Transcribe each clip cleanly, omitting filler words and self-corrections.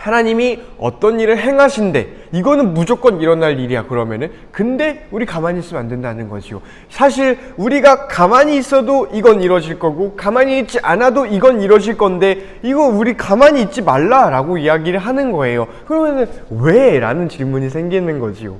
하나님이 어떤 일을 행하신대, 이거는 무조건 일어날 일이야. 그러면은 근데 우리 가만히 있으면 안 된다는 거지요. 사실 우리가 가만히 있어도 이건 이루어질 거고 가만히 있지 않아도 이건 이루어질 건데 이거 우리 가만히 있지 말라라고 이야기를 하는 거예요. 그러면은 왜? 라는 질문이 생기는 거지요.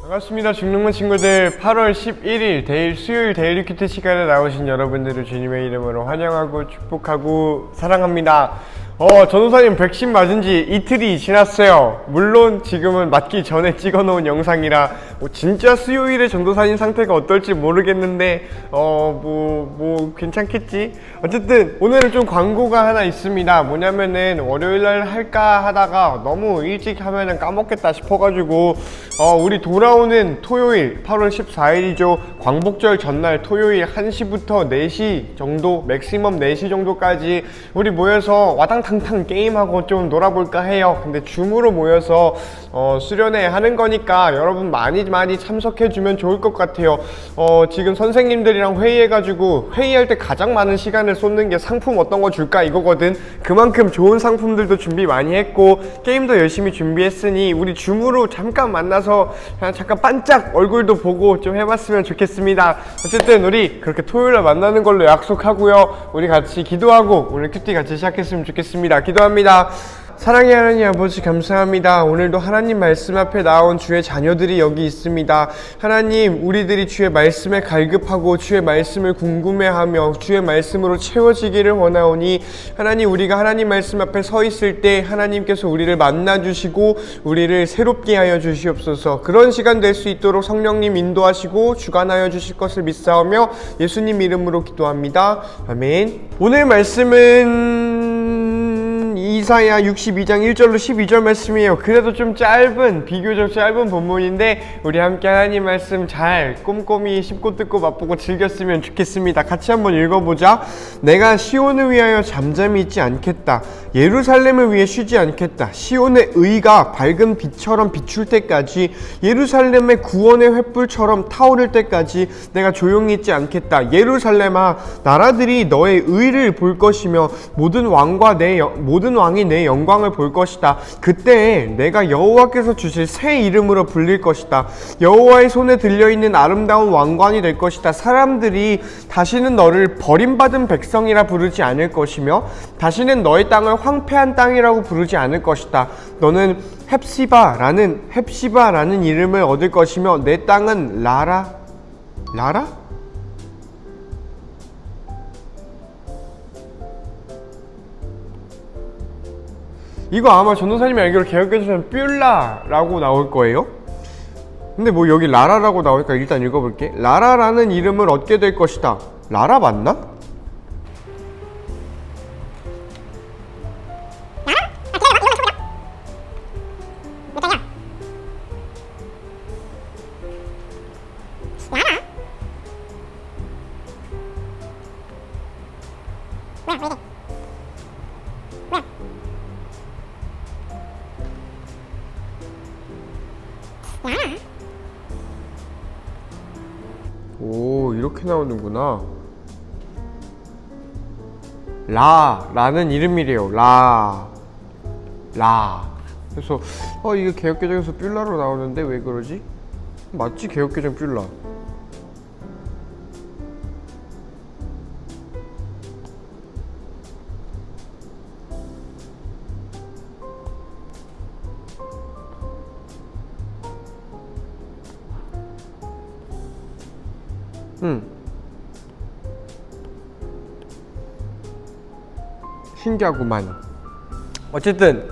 반갑습니다. 중능문 친구들, 8월 11일 수요일 데일리 큐티 시간에 나오신 여러분들을 주님의 이름으로 환영하고 축복하고 사랑합니다. 전도사님 백신 맞은 지 이틀이 지났어요. 물론 지금은 맞기 전에 찍어놓은 영상이라 진짜 수요일에 전도사님 상태가 어떨지 모르겠는데 괜찮겠지? 어쨌든 오늘은 좀 광고가 하나 있습니다. 뭐냐면은 월요일날 할까 하다가 너무 일찍 하면은 까먹겠다 싶어가지고 우리 돌아오는 토요일 8월 14일이죠 광복절 전날 토요일 1시부터 4시 정도, 맥시멈 4시 정도까지 우리 모여서 와당탕탕 게임하고 좀 놀아볼까 해요. 근데 줌으로 모여서 수련회 하는 거니까 여러분 많이 참석해주면 좋을 것 같아요. 지금 선생님들이랑 회의해가지고 회의할 때 가장 많은 시간을 쏟는 게 상품 어떤 거 줄까 이거거든. 그만큼 좋은 상품들도 준비 많이 했고 게임도 열심히 준비했으니 우리 줌으로 잠깐 만나서 그냥 잠깐 반짝 얼굴도 보고 좀 해봤으면 좋겠습니다. 어쨌든 우리 그렇게 토요일에 만나는 걸로 약속하고요. 우리 같이 기도하고 오늘 큐티 같이 시작했으면 좋겠습니다. 기도합니다. 사랑의 하나님 아버지 감사합니다. 오늘도 하나님 말씀 앞에 나온 주의 자녀들이 여기 있습니다. 하나님, 우리들이 주의 말씀에 갈급하고 주의 말씀을 궁금해하며 주의 말씀으로 채워지기를 원하오니 하나님, 우리가 하나님 말씀 앞에 서 있을 때 하나님께서 우리를 만나주시고 우리를 새롭게 하여 주시옵소서. 그런 시간 될 수 있도록 성령님 인도하시고 주관하여 주실 것을 믿사오며 예수님 이름으로 기도합니다. 아멘. 오늘 말씀은 이사야 62장 1절로 12절 말씀이에요. 그래도 좀 비교적 짧은 본문인데 우리 함께 하나님 말씀 잘 꼼꼼히 씹고 뜯고 맛보고 즐겼으면 좋겠습니다. 같이 한번 읽어보자. 내가 시온을 위하여 잠잠히 있지 않겠다. 예루살렘을 위해 쉬지 않겠다. 시온의 의가 밝은 빛처럼 비출 때까지, 예루살렘의 구원의 횃불처럼 타오를 때까지 내가 조용히 있지 않겠다. 예루살렘아, 나라들이 너의 의를 볼 것이며 모든 왕이 내 영광을 볼 것이다. 그때 내가 여호와께서 주실 새 이름으로 불릴 것이다. 여호와의 손에 들려있는 아름다운 왕관이 될 것이다. 사람들이 다시는 너를 버림받은 백성이라 부르지 않을 것이며 다시는 너의 땅을 황폐한 땅이라고 부르지 않을 것이다. 너는 헵시바라는 이름을 얻을 것이며 내 땅은 라라? 이거 아마 전도사님이 알기로 개혁교조는 뷸라라고 나올 거예요. 근데 뭐 여기 라라라고 나오니까 일단 읽어볼게. 라라라는 이름을 얻게 될 것이다. 라라 맞나? 오, 이렇게 나오는구나. 라라는 이름이래요. 라. 그래서 이게 개혁개정에서 뷸라로 나오는데 왜 그러지? 맞지? 개혁개정 뷸라. 신기하구만. 어쨌든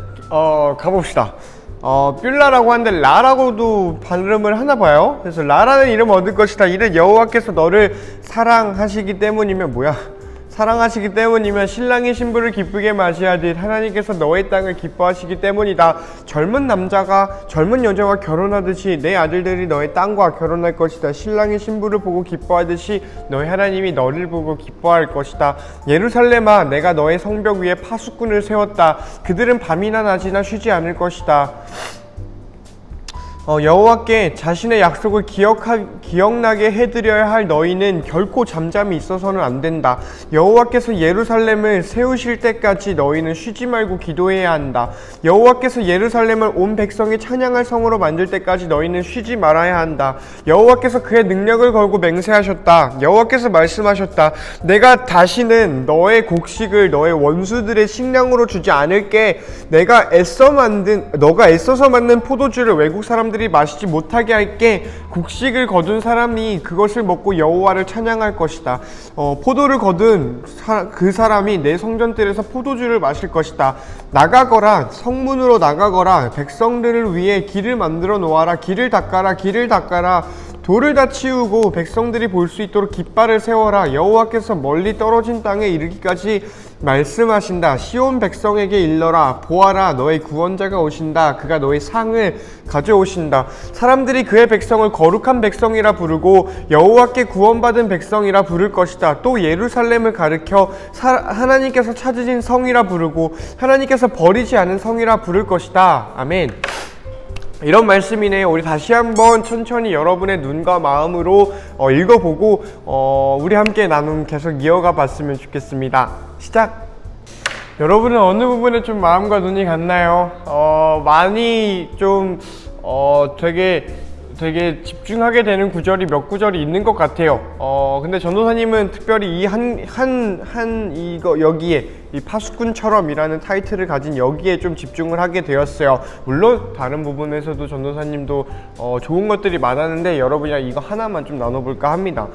가봅시다. 뷸라라고 하는데 라라고도 발음을 하나봐요. 그래서 라라는 이름을 얻을 것이다. 이는 여호와께서 너를 사랑하시기 때문이면 신랑이 신부를 기쁘게 맞이하듯 하나님께서 너의 땅을 기뻐하시기 때문이다. 젊은 여자와 결혼하듯이 내 아들들이 너의 땅과 결혼할 것이다. 신랑이 신부를 보고 기뻐하듯이 너의 하나님이 너를 보고 기뻐할 것이다. 예루살렘아, 내가 너의 성벽 위에 파수꾼을 세웠다. 그들은 밤이나 낮이나 쉬지 않을 것이다. 여호와께 자신의 약속을 기억나게 해드려야 할 너희는 결코 잠잠히 있어서는 안 된다. 여호와께서 예루살렘을 세우실 때까지 너희는 쉬지 말고 기도해야 한다. 여호와께서 예루살렘을 온 백성이 찬양할 성으로 만들 때까지 너희는 쉬지 말아야 한다. 여호와께서 그의 능력을 걸고 맹세하셨다. 여호와께서 말씀하셨다. 내가 다시는 너의 곡식을 너의 원수들의 식량으로 주지 않을게. 너가 애써서 만든 포도주를 외국 사람들이 마시지 못하게 할게. 곡식을 거둔 사람이 그것을 먹고 여호와를 찬양할 것이다. 포도를 거둔 그 사람이 내 성전들에서 포도주를 마실 것이다. 나가거라, 성문으로 나가거라. 백성들을 위해 길을 만들어 놓아라. 길을 닦아라. 돌을 다 치우고 백성들이 볼 수 있도록 깃발을 세워라. 여호와께서 멀리 떨어진 땅에 이르기까지 말씀하신다. 시온 백성에게 일러라. 보아라, 너의 구원자가 오신다. 그가 너의 상을 가져오신다. 사람들이 그의 백성을 거룩한 백성이라 부르고 여호와께 구원받은 백성이라 부를 것이다. 또 예루살렘을 가리켜 하나님께서 찾으신 성이라 부르고 하나님께서 버리지 않은 성이라 부를 것이다. 아멘. 이런 말씀이네요. 우리 다시 한번 천천히 여러분의 눈과 마음으로 읽어보고 우리 함께 나눔 계속 이어가 봤으면 좋겠습니다. 시작! 여러분은 어느 부분에 좀 마음과 눈이 갔나요? 많이 좀 되게 집중하게 되는 구절이 몇 구절이 있는 것 같아요. 근데 전도사님은 특별히 이 이거 여기에 이 파수꾼처럼이라는 타이틀을 가진 여기에 좀 집중을 하게 되었어요. 물론 다른 부분에서도 전도사님도 좋은 것들이 많았는데 여러분이랑 이거 하나만 좀 나눠볼까 합니다.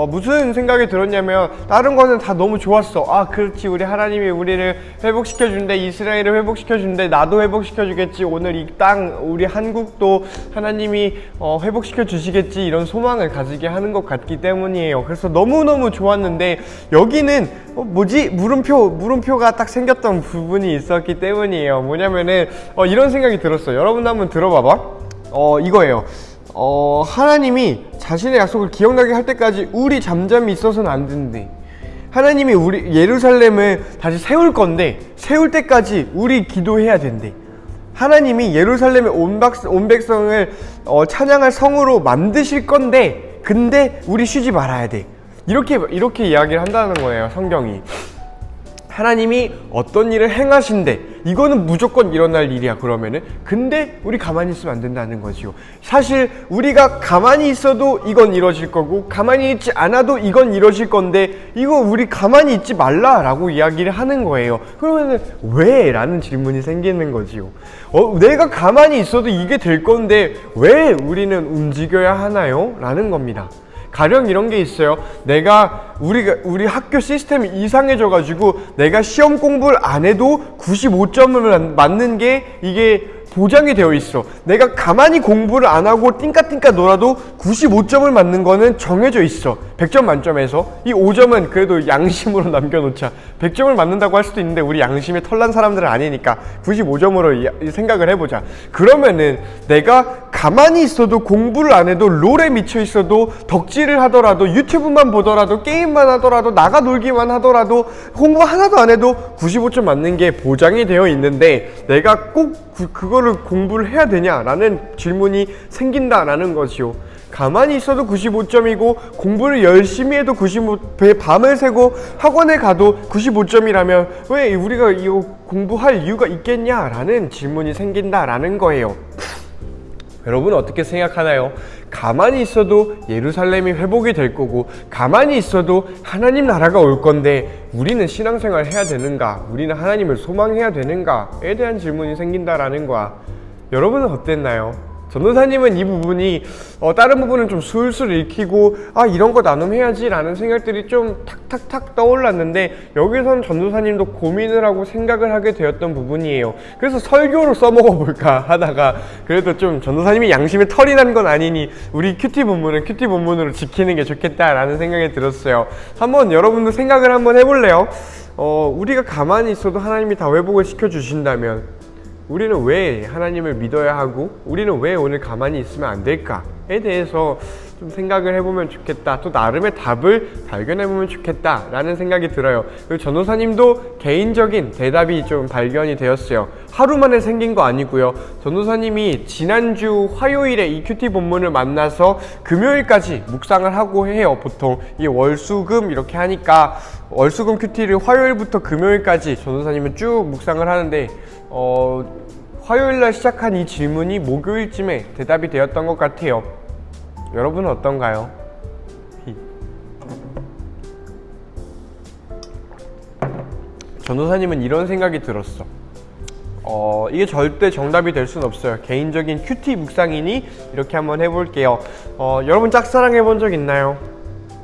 무슨 생각이 들었냐면 다른 거는 다 너무 좋았어. 아 그렇지, 우리 하나님이 우리를 회복시켜준대, 이스라엘을 회복시켜준대, 나도 회복시켜주겠지, 오늘 이 땅 우리 한국도 하나님이 회복시켜 주시겠지, 이런 소망을 가지게 하는 것 같기 때문이에요. 그래서 너무너무 좋았는데 여기는 물음표가 딱 생겼던 부분이 있었기 때문이에요. 뭐냐면은 이런 생각이 들었어요. 여러분 한번 들어봐봐. 이거예요. 하나님이 자신의 약속을 기억나게 할 때까지 우리 잠잠히 있어서는 안 된대. 하나님이 우리 예루살렘을 다시 세울 건데 세울 때까지 우리 기도해야 된대. 하나님이 예루살렘의 온 백성을 찬양할 성으로 만드실 건데 근데 우리 쉬지 말아야 돼. 이렇게 이야기를 한다는 거예요, 성경이. 하나님이 어떤 일을 행하신대, 이거는 무조건 일어날 일이야. 그러면은 근데 우리 가만히 있으면 안 된다는 거지요. 사실 우리가 가만히 있어도 이건 이루어질 거고 가만히 있지 않아도 이건 이루어질 건데 이거 우리 가만히 있지 말라라고 이야기를 하는 거예요. 그러면은 왜? 라는 질문이 생기는 거지요. 내가 가만히 있어도 이게 될 건데 왜 우리는 움직여야 하나요? 라는 겁니다. 가령 이런 게 있어요. 우리 학교 시스템이 이상해져가지고 내가 시험 공부를 안 해도 95점을 맞는 게 이게 보장이 되어 있어. 내가 가만히 공부를 안 하고 띵까띵까 놀아도 95점을 맞는 거는 정해져 있어. 100점 만점에서 이 5점은 그래도 양심으로 남겨놓자. 100점을 맞는다고 할 수도 있는데 우리 양심에 털난 사람들은 아니니까 95점으로 생각을 해보자. 그러면은 내가 가만히 있어도 공부를 안 해도 롤에 미쳐 있어도 덕질을 하더라도 유튜브만 보더라도 게임만 하더라도 나가 놀기만 하더라도 공부 하나도 안 해도 95점 맞는 게 보장이 되어 있는데 내가 꼭 그거를 공부를 해야 되냐라는 질문이 생긴다라는 거지요. 가만히 있어도 95점이고 공부를 열심히 해도 95배 밤을 새고 학원에 가도 95점이라면 왜 우리가 이거 공부할 이유가 있겠냐라는 질문이 생긴다라는 거예요. 여러분 어떻게 생각하나요? 가만히 있어도 예루살렘이 회복이 될 거고 가만히 있어도 하나님 나라가 올 건데 우리는 신앙생활 해야 되는가? 우리는 하나님을 소망해야 되는가에 대한 질문이 생긴다라는 거야. 여러분은 어땠나요? 전도사님은 이 부분이 다른 부분은 좀 술술 읽히고 이런 거 나눔해야지 라는 생각들이 좀 탁탁탁 떠올랐는데 여기서는 전도사님도 고민을 하고 생각을 하게 되었던 부분이에요. 그래서 설교로 써먹어 볼까 하다가 그래도 좀 전도사님이 양심에 털이 난 건 아니니 우리 큐티 본문은 큐티 본문으로 지키는 게 좋겠다라는 생각이 들었어요. 한번 여러분도 생각을 한번 해볼래요? 우리가 가만히 있어도 하나님이 다 회복을 시켜주신다면 우리는 왜 하나님을 믿어야 하고 우리는 왜 오늘 가만히 있으면 안 될까? 건가에 대해서 좀 생각을 해보면 좋겠다. 또 나름의 답을 발견해보면 좋겠다 라는 생각이 들어요. 그리고 전도사님도 개인적인 대답이 좀 발견이 되었어요. 하루 만에 생긴 거 아니고요. 전도사님이 지난주 화요일에 이 큐티 본문을 만나서 금요일까지 묵상을 하고 해요. 보통 이 월수금 이렇게 하니까 월수금 큐티를 화요일부터 금요일까지 전도사님은 쭉 묵상을 하는데 화요일날 시작한 이 질문이 목요일쯤에 대답이 되었던 것 같아요. 여러분은 어떤가요? 전도사님은 이런 생각이 들었어. 이게 절대 정답이 될 수는 없어요. 개인적인 큐티 묵상이니 이렇게 한번 해볼게요. 여러분 짝사랑 해본 적 있나요?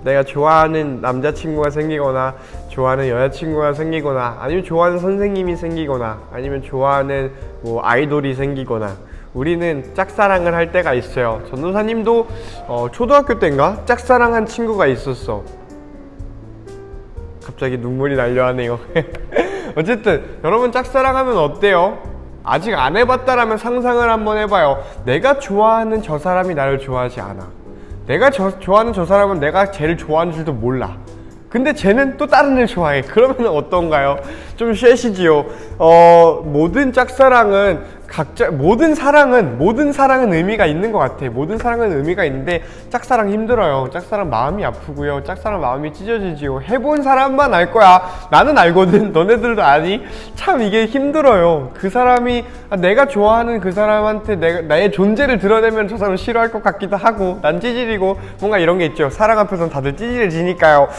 내가 좋아하는 남자친구가 생기거나 좋아하는 여자친구가 생기거나 아니면 좋아하는 선생님이 생기거나 아니면 좋아하는 뭐 아이돌이 생기거나 우리는 짝사랑을 할 때가 있어요. 전도사님도 초등학교 때인가 짝사랑한 친구가 있었어. 갑자기 눈물이 날려하네요. 어쨌든 여러분 짝사랑하면 어때요? 아직 안 해봤다라면 상상을 한번 해봐요. 내가 좋아하는 저 사람이 나를 좋아하지 않아. 내가 좋아하는 저 사람은 내가 쟤를 좋아하는 줄도 몰라. 근데 쟤는 또 다른 애 좋아해. 그러면 어떤가요? 좀 쉐시지요. 모든 짝사랑은 모든 사랑은 의미가 있는 것 같아. 모든 사랑은 의미가 있는데 짝사랑 힘들어요. 짝사랑 마음이 아프고요. 짝사랑 마음이 찢어지지요. 해본 사람만 알 거야. 나는 알거든. 너네들도 아니? 참 이게 힘들어요. 그 사람이 내가 좋아하는 그 사람한테 나의 존재를 드러내면 저 사람 싫어할 것 같기도 하고 난 찌질이고 뭔가 이런 게 있죠. 사랑 앞에서는 다들 찌질해지니까요.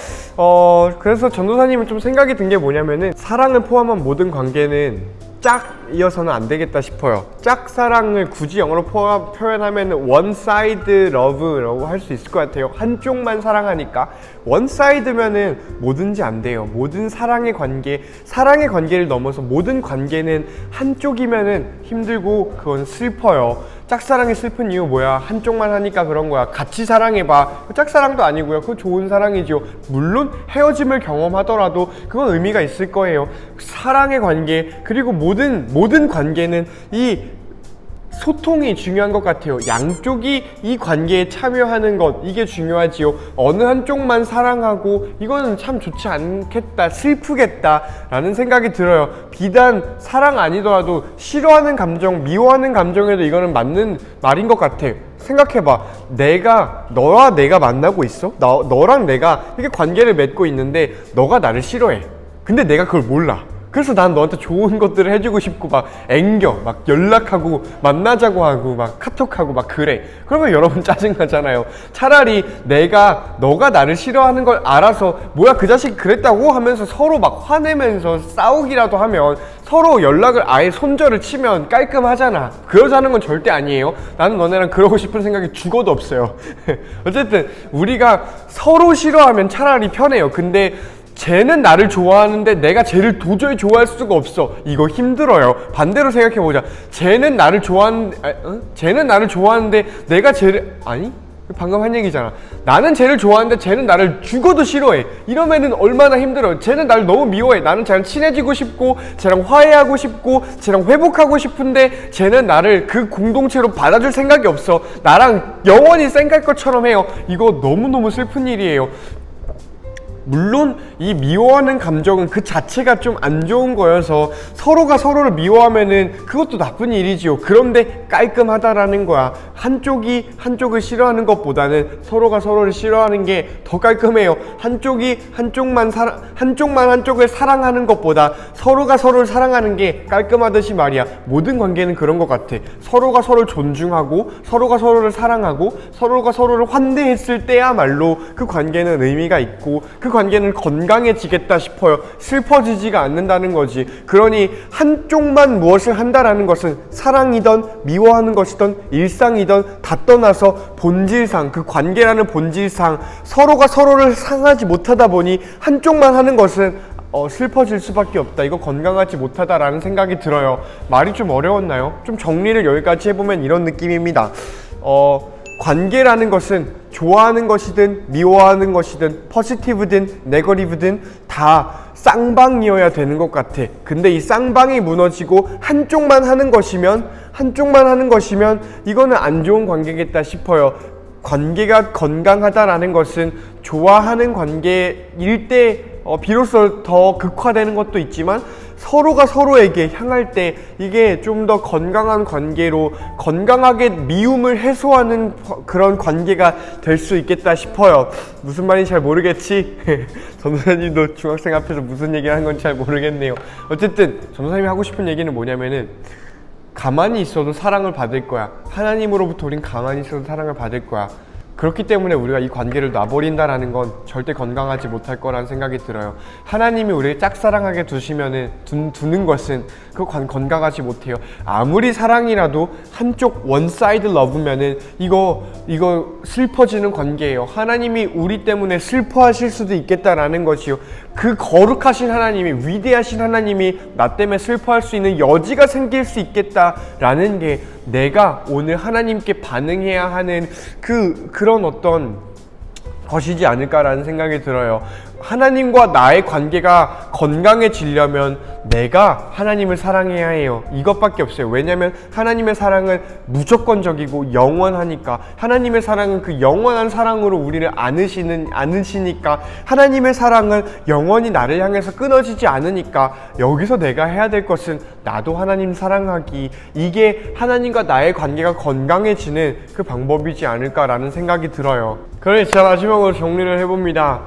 그래서 전도사님은 좀 생각이 든 게 뭐냐면은 사랑을 포함한 모든 관계는 짝이어서는 안 되겠다 싶어요. 짝사랑을 굳이 영어로 표현하면 one side love라고 할 수 있을 것 같아요. 한쪽만 사랑하니까 one side면은 뭐든지 안 돼요. 모든 사랑의 관계를 넘어서 모든 관계는 한쪽이면은 힘들고 그건 슬퍼요. 짝사랑이 슬픈 이유 뭐야? 한쪽만 하니까 그런 거야. 같이 사랑해봐. 짝사랑도 아니고요. 그거 좋은 사랑이죠. 물론 헤어짐을 경험하더라도 그건 의미가 있을 거예요. 사랑의 관계 그리고 모든 관계는 이 소통이 중요한 것 같아요. 양쪽이 이 관계에 참여하는 것 이게 중요하지요. 어느 한쪽만 사랑하고 이거는 참 좋지 않겠다, 슬프겠다 라는 생각이 들어요. 비단 사랑 아니더라도 싫어하는 감정, 미워하는 감정에도 이거는 맞는 말인 것 같아. 생각해봐. 너와 내가 만나고 있어? 너랑 내가 이렇게 관계를 맺고 있는데 너가 나를 싫어해. 근데 내가 그걸 몰라. 그래서 난 너한테 좋은 것들을 해주고 싶고 막 막 연락하고 만나자고 하고 막 카톡하고 막 그래. 그러면 여러분 짜증나잖아요. 차라리 너가 나를 싫어하는 걸 알아서 뭐야 그 자식 그랬다고 하면서 서로 막 화내면서 싸우기라도 하면 서로 연락을 아예 손절을 치면 깔끔하잖아. 그러자는 건 절대 아니에요. 나는 너네랑 그러고 싶은 생각이 죽어도 없어요. 어쨌든 우리가 서로 싫어하면 차라리 편해요. 근데 쟤는 나를 좋아하는데 내가 쟤를 도저히 좋아할 수가 없어. 이거 힘들어요. 반대로 생각해보자. 쟤는 나를 좋아하는데 내가 쟤를 방금 한 얘기잖아. 나는 쟤를 좋아하는데 쟤는 나를 죽어도 싫어해. 이러면은 얼마나 힘들어. 쟤는 나를 너무 미워해. 나는 쟤랑 친해지고 싶고 쟤랑 화해하고 싶고 쟤랑 회복하고 싶은데 쟤는 나를 그 공동체로 받아줄 생각이 없어. 나랑 영원히 쌩깔 것처럼 해요. 이거 너무너무 슬픈 일이에요. 물론 이 미워하는 감정은 그 자체가 좀 안 좋은 거여서 서로가 서로를 미워하면은 그것도 나쁜 일이지요. 그런데 깔끔하다라는 거야. 한쪽이 한쪽을 싫어하는 것보다는 서로가 서로를 싫어하는 게 더 깔끔해요. 한쪽만 한쪽을 사랑하는 것보다 서로가 서로를 사랑하는 게 깔끔하듯이 말이야. 모든 관계는 그런 것 같아. 서로가 서로를 존중하고 서로가 서로를 사랑하고 서로가 서로를 환대했을 때야말로 그 관계는 의미가 있고 그 관계는 건강해지겠다 싶어요. 슬퍼지지가 않는다는 거지. 그러니 한쪽만 무엇을 한다라는 것은 사랑이든 미워하는 것이든 일상이든 다 떠나서 본질상 그 관계라는 본질상 서로가 서로를 상하지 못하다 보니 한쪽만 하는 것은 슬퍼질 수밖에 없다. 이거 건강하지 못하다라는 생각이 들어요. 말이 좀 어려웠나요? 좀 정리를 여기까지 해보면 이런 느낌입니다. 관계라는 것은 좋아하는 것이든 미워하는 것이든 포지티브든 네거티브든 다 쌍방이어야 되는 것 같아. 근데 이 쌍방이 무너지고 한쪽만 하는 것이면 이거는 안 좋은 관계겠다 싶어요. 관계가 건강하다라는 것은 좋아하는 관계일 때 비로소 더 극화되는 것도 있지만 서로가 서로에게 향할 때 이게 좀 더 건강한 관계로 건강하게 미움을 해소하는 그런 관계가 될 수 있겠다 싶어요. 무슨 말인지 잘 모르겠지? 전도사님도 중학생 앞에서 무슨 얘기를 하는 건지 잘 모르겠네요. 어쨌든 전도사님이 하고 싶은 얘기는 뭐냐면은 가만히 있어도 사랑을 받을 거야. 하나님으로부터 우린 가만히 있어도 사랑을 받을 거야. 그렇기 때문에 우리가 이 관계를 놔버린다라는 건 절대 건강하지 못할 거라는 생각이 들어요. 하나님이 우리를 짝사랑하게 두는 것은 건강하지 못해요. 아무리 사랑이라도 한쪽 원사이드 러브면은 이거 슬퍼지는 관계예요. 하나님이 우리 때문에 슬퍼하실 수도 있겠다라는 것이요. 그 거룩하신 하나님이, 위대하신 하나님이 나 때문에 슬퍼할 수 있는 여지가 생길 수 있겠다라는 게 내가 오늘 하나님께 반응해야 하는 그런 어떤 것이지 않을까라는 생각이 들어요. 하나님과 나의 관계가 건강해지려면 내가 하나님을 사랑해야 해요. 이것밖에 없어요. 왜냐하면 하나님의 사랑은 무조건적이고 영원하니까. 하나님의 사랑은 그 영원한 사랑으로 우리를 안으시니까. 하나님의 사랑은 영원히 나를 향해서 끊어지지 않으니까. 여기서 내가 해야 될 것은 나도 하나님 사랑하기. 이게 하나님과 나의 관계가 건강해지는 그 방법이지 않을까라는 생각이 들어요. 그래, 자, 마지막으로 정리를 해봅니다.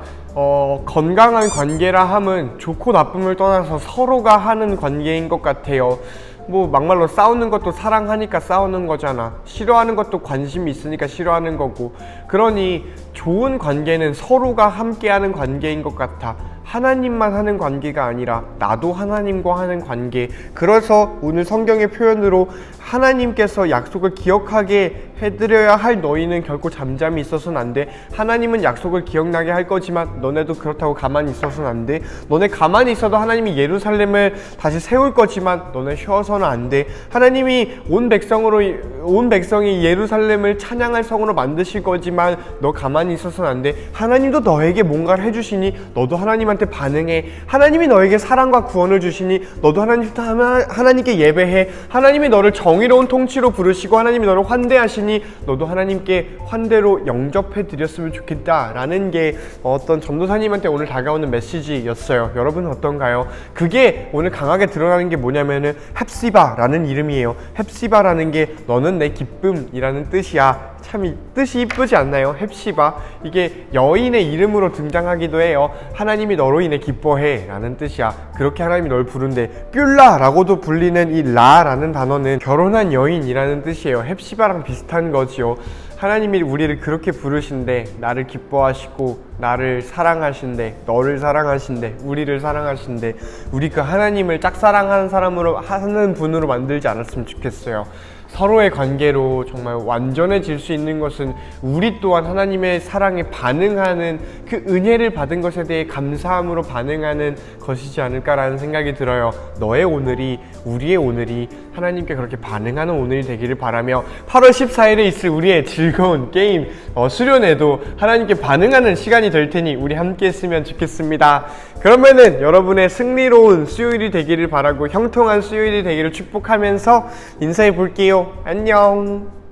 건강한 관계라 함은 좋고 나쁨을 떠나서 서로가 하는 관계인 것 같아요. 뭐 막말로 싸우는 것도 사랑하니까 싸우는 거잖아. 싫어하는 것도 관심이 있으니까 싫어하는 거고. 그러니 좋은 관계는 서로가 함께하는 관계인 것 같아. 하나님만 하는 관계가 아니라 나도 하나님과 하는 관계. 그래서 오늘 성경의 표현으로 하나님께서 약속을 기억하게 해드려야 할 너희는 결코 잠잠히 있어서는 안 돼. 하나님은 약속을 기억나게 할 거지만 너네도 그렇다고 가만히 있어서는 안 돼. 너네 가만히 있어도 하나님이 예루살렘을 다시 세울 거지만 너네 쉬어서는 안 돼. 하나님이 온 백성이 예루살렘을 찬양할 성으로 만드실 거지만 너 가만히 있어서는 안 돼. 하나님도 너에게 뭔가를 해주시니 너도 하나님한테 반응해. 하나님이 너에게 사랑과 구원을 주시니 너도 하나님께 예배해. 하나님이 너를 정의로운 통치로 부르시고 하나님이 너를 환대하시니 너도 하나님께 환대로 영접해 드렸으면 좋겠다라는 게 어떤 전도사님한테 오늘 다가오는 메시지였어요. 여러분은 어떤가요? 그게 오늘 강하게 드러나는 게 뭐냐면은 헵시바라는 이름이에요. 헵시바라는 게 너는 내 기쁨이라는 뜻이야. 참 뜻이 이쁘지 않나요? 헵시바. 이게 여인의 이름으로 등장하기도 해요. 하나님이 너로 인해 기뻐해 라는 뜻이야. 그렇게 하나님이 널 부른데, 뷸라라고도 불리는 이 라라는 단어는 결혼한 여인이라는 뜻이에요. 헵시바랑 비슷한 거지요. 하나님이 우리를 그렇게 부르신데, 나를 기뻐하시고 나를 사랑하신대, 너를 사랑하신대, 우리를 사랑하신대, 우리 그 하나님을 짝사랑하는 사람으로 하는 분으로 만들지 않았으면 좋겠어요. 서로의 관계로 정말 완전해질 수 있는 것은 우리 또한 하나님의 사랑에 반응하는, 그 은혜를 받은 것에 대해 감사함으로 반응하는 것이지 않을까라는 생각이 들어요. 너의 오늘이, 우리의 오늘이 하나님께 그렇게 반응하는 오늘이 되기를 바라며, 8월 14일에 있을 우리의 즐거운 게임 수련회도 하나님께 반응하는 시간이 될 테니 우리 함께 했으면 좋겠습니다. 그러면은 여러분의 승리로운 수요일이 되기를 바라고 형통한 수요일이 되기를 축복하면서 인사해 볼게요. 안녕.